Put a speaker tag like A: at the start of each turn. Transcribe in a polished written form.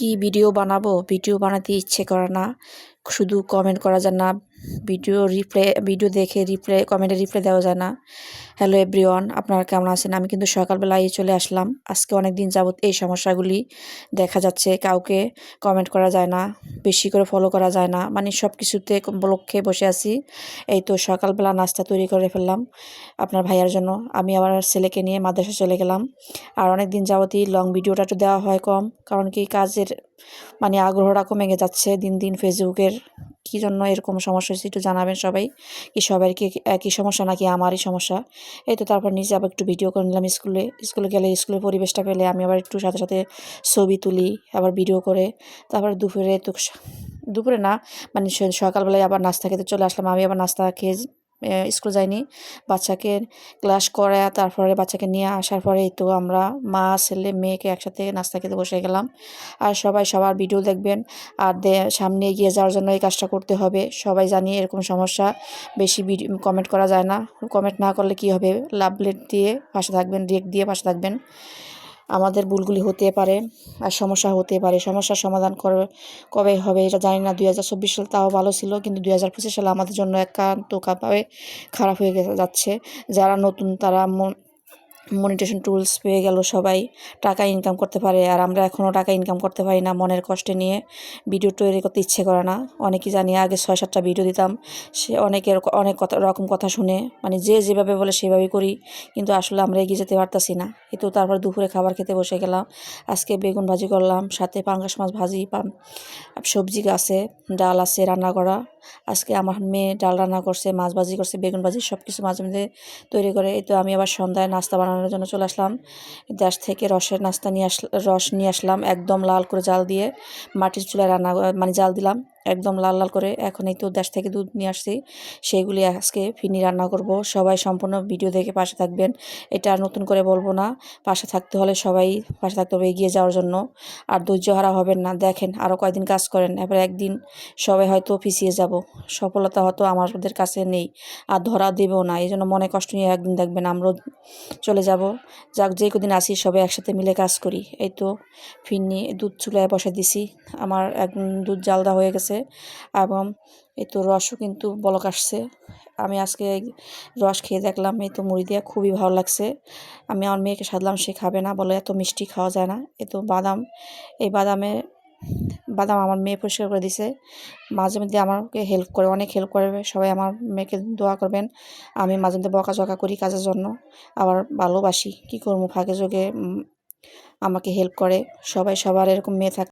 A: কি ভিডিও বানাবো, ভিডিও বানাতে ইচ্ছে করে না। শুধু কমেন্ট করা যায় না, ভিডিও দেখে কমেন্টে রিপ্লাই দেওয়া যায় না। হ্যালো এভরিওয়ান, আপনারা কেমন আছেন? আমি কিন্তু সকালবেলায় চলে আসলাম। আজকে অনেক দিন যাবত এই সমস্যাগুলি দেখা যাচ্ছে। কাউকে কমেন্ট করা যায় না, বেশি করে ফলো করা যায় না, মানে সব কিছুতে ব্লক খেয়ে বসে আছি। এই তো সকালবেলা নাস্তা তৈরি করে ফেললাম আপনার ভাইয়ার জন্য। আমি আবার ছেলেকে নিয়ে মাদ্রাসা চলে গেলাম। আর অনেক দিন যাবতই লং ভিডিওটা একটু দেওয়া হয় কম, কারণ কি কাজের মানে আগ্রহটা কমে যাচ্ছে দিন দিন। ফেসবুকের কী জন্য এরকম সমস্যা হচ্ছে একটু জানাবেন সবাই। কি সবাই কি একই সমস্যা নাকি আমারই সমস্যা? এই তো তারপর নিজে আবার একটু ভিডিও করে নিলাম। স্কুলে গেলে স্কুলের পরিবেশটা পেলে আমি আবার একটু সাথে সাথে ছবি তুলি, আবার ভিডিও করে। তারপরে দুপুরে না, মানে সকালবেলায় আবার নাস্তা খেতে চলে আসলাম। আমি আবার নাস্তা খেয়ে স্কুল যাইনি, বাচ্চাকে ক্লাস করায় তারপরে বাচ্চাকে নিয়ে আসার পরে তো আমরা মা ছেলে মেয়েকে একসাথে নাস্তা খেতে বসে গেলাম। আর সবাই সবার ভিডিও দেখবেন, আর সামনে এগিয়ে যাওয়ার জন্য এই কাজটা করতে হবে। সবাই জানি এরকম সমস্যা, বেশি কমেন্ট করা যায় না। কমেন্ট না করলে কি হবে, লাভ লেট দিয়ে পাশে থাকবেন, রিয়েক্ট দিয়ে পাশে থাকবেন। আমাদের ভুলগুলি হতে পারে আর সমস্যা হতে পারে, সমস্যার সমাধান কবে হবে এটা জানি না। 2024 সাল তাও ভালো ছিল, কিন্তু 2025 সালে আমাদের জন্য একান্তভাবে খারাপ হয়ে যাচ্ছে। যারা নতুন তারা মনিটেশন টুলস পেয়ে গেল, সবাই টাকা ইনকাম করতে পারে, আর আমরা এখনও টাকা ইনকাম করতে পারি না। মনের কষ্টে নিয়ে ভিডিও তৈরি করতে ইচ্ছে করে না। অনেকেই জানি আগে 6-7টা ভিডিও দিতাম, সে অনেক রকম কথা শুনে, মানে যে যেভাবে বলে সেভাবেই করি, কিন্তু আসলে আমরা এগিয়ে যেতে পারতাছি না। কিন্তু তারপর দুপুরে খাবার খেতে বসে গেলাম। আজকে বেগুন ভাজি করলাম, সাথে পাঙ্গাস মাছ ভাজি, সবজি আছে, ডাল আছে রান্না করা। আজকে আমার মেয়ে ডাল রান্না করছে, মাছ ভাজি করছে, বেগুন ভাজি, সব কিছু মাঝে মধ্যে তৈরি করে। এই তো আমি আবার সন্ধ্যায় নাস্তা বানানোর জন্য চলে আসলাম। দেশ থেকে রস নিয়ে আসলাম, একদম লাল করে জাল দিয়ে মাটির চুলায় মানে জাল দিলাম একদম লাল লাল করে। এখন এই তো দেশ থেকে দুধ নিয়ে আসছি, সেইগুলি আজকে ফিরনি রান্না করব। সবাই সম্পূর্ণ ভিডিও দেখে পাশে থাকবেন, এটা আর নতুন করে বলবো না। পাশে থাকতে হলে সবাই পাশে থাকতে হবে এগিয়ে যাওয়ার জন্য। আর ধৈর্য হারা হবেন না, দেখেন আরও কয়েকদিন কাজ করেন, এবার একদিন সবাই হয়তো পিছিয়ে যাব। সফলতা হয়তো আমাদের কাছে নেই, আর ধরা দেবেও না। এই জন্য মনে কষ্ট নিয়ে একদিন দেখবেন আমরাও চলে যাব। যাক, যে কদিন আসি সবাই একসাথে মিলে কাজ করি। এই তো ফিরনি দুধ চুলায় বসে দিছি, আমার দুধ জাল দেওয়া হয়ে গেছে, এবং এই তো রসও কিন্তু বলক আসছে। আমি আজকে রস খেয়ে দেখলাম, এই তো মুড়ি দিয়ে খুবই ভালো লাগছে। আমি আমার মেয়েকে সাধলাম, সে খাবে না, বলে এত মিষ্টি খাওয়া যায় না। এই তো এই বাদাম আমার মেয়ে পরিষ্কার করে দিছে। মাঝে মধ্যে আমাকে হেল্প করে, অনেক হেল্প করে। সবাই আমার মেয়েকে দোয়া করবেন। আমি মাঝে মধ্যে বকাঝকা করি কাজের জন্য, আবার ভালোবাসি, কী করবো, ফাঁকে যোগে আমাকে হেল্প করে। সবাই সবার এরকম মেয়ে থাকে।